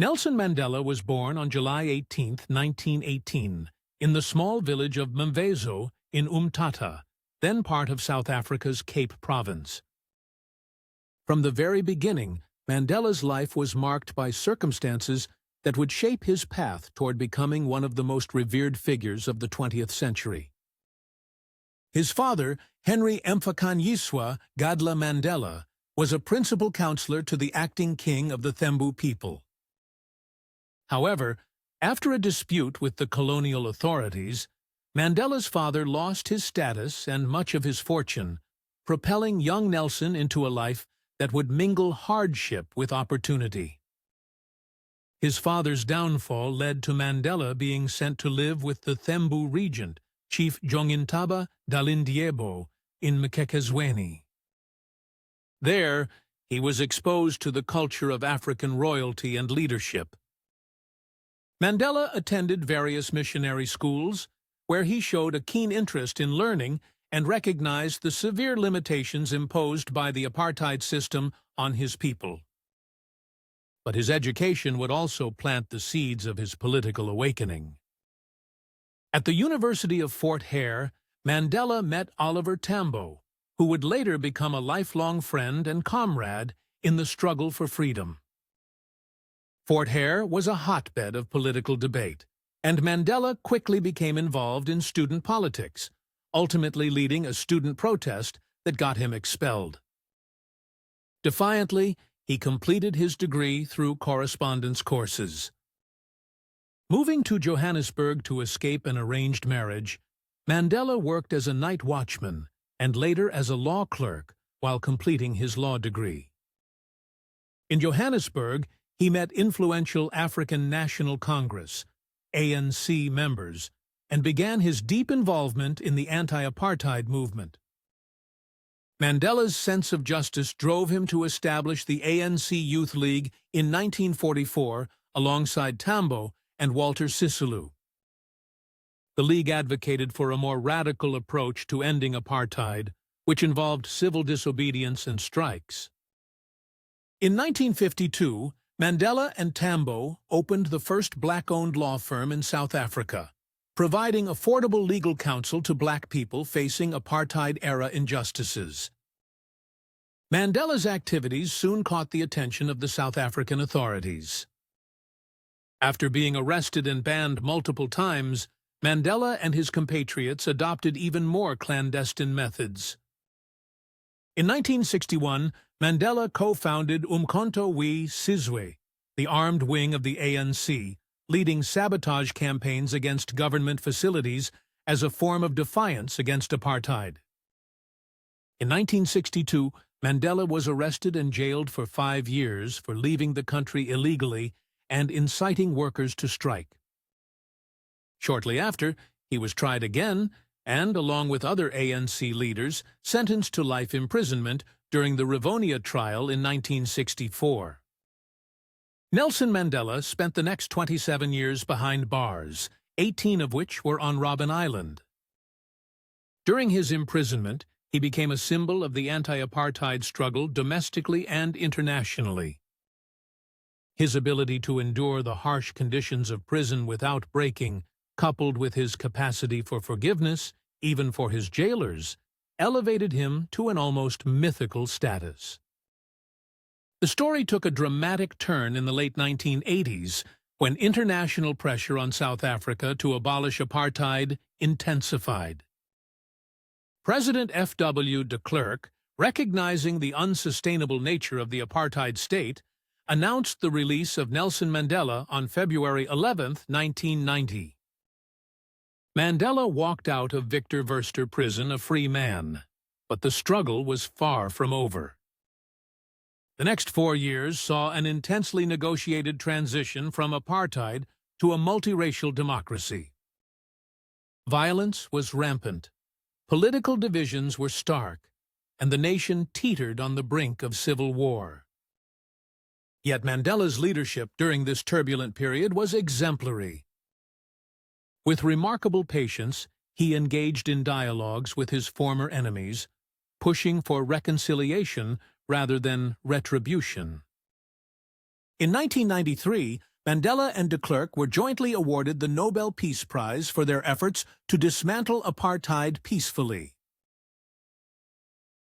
Nelson Mandela was born on July 18, 1918, in the small village of Mvezo in Umtata, then part of South Africa's Cape Province. From the very beginning, Mandela's life was marked by circumstances that would shape his path toward becoming one of the most revered figures of the 20th century. His father, Henry Mfakanyiswa Gadla Mandela, was a principal counselor to the acting king of the Thembu people. However, after a dispute with the colonial authorities, Mandela's father lost his status and much of his fortune, propelling young Nelson into a life that would mingle hardship with opportunity. His father's downfall led to Mandela being sent to live with the Thembu regent, Chief Jongintaba Dalindyebo, in Mkekezweni. There, he was exposed to the culture of African royalty and leadership. Mandela attended various missionary schools, where he showed a keen interest in learning and recognized the severe limitations imposed by the apartheid system on his people. But his education would also plant the seeds of his political awakening. At the University of Fort Hare, Mandela met Oliver Tambo, who would later become a lifelong friend and comrade in the struggle for freedom. Fort Hare was a hotbed of political debate, and Mandela quickly became involved in student politics, ultimately leading a student protest that got him expelled. Defiantly, he completed his degree through correspondence courses. Moving to Johannesburg to escape an arranged marriage, Mandela worked as a night watchman and later as a law clerk while completing his law degree. In Johannesburg, he met influential African National Congress, ANC members, and began his deep involvement in the anti-apartheid movement. Mandela's sense of justice drove him to establish the ANC Youth League in 1944 alongside Tambo and Walter Sisulu. The League advocated for a more radical approach to ending apartheid, which involved civil disobedience and strikes. In 1952, Mandela and Tambo opened the first black-owned law firm in South Africa, providing affordable legal counsel to black people facing apartheid-era injustices. Mandela's activities soon caught the attention of the South African authorities. After being arrested and banned multiple times, Mandela and his compatriots adopted even more clandestine methods. In 1961, Mandela co-founded Umkhonto we Sizwe, the armed wing of the ANC, leading sabotage campaigns against government facilities as a form of defiance against apartheid. In 1962, Mandela was arrested and jailed for 5 years for leaving the country illegally and inciting workers to strike. Shortly after, he was tried again and, along with other ANC leaders, sentenced to life imprisonment during the Rivonia trial in 1964. Nelson Mandela spent the next 27 years behind bars, 18 of which were on Robben Island. During his imprisonment, he became a symbol of the anti-apartheid struggle domestically and internationally. His ability to endure the harsh conditions of prison without breaking, coupled with his capacity for forgiveness, even for his jailers, elevated him to an almost mythical status. The story took a dramatic turn in the late 1980s when international pressure on South Africa to abolish apartheid intensified. President F.W. de Klerk, recognizing the unsustainable nature of the apartheid state, announced the release of Nelson Mandela on February 11, 1990. Mandela walked out of Victor Verster prison a free man, but the struggle was far from over. The next 4 years saw an intensely negotiated transition from apartheid to a multiracial democracy. Violence was rampant, political divisions were stark, and the nation teetered on the brink of civil war. Yet Mandela's leadership during this turbulent period was exemplary. With remarkable patience, he engaged in dialogues with his former enemies, pushing for reconciliation rather than retribution. In 1993, Mandela and de Klerk were jointly awarded the Nobel Peace Prize for their efforts to dismantle apartheid peacefully.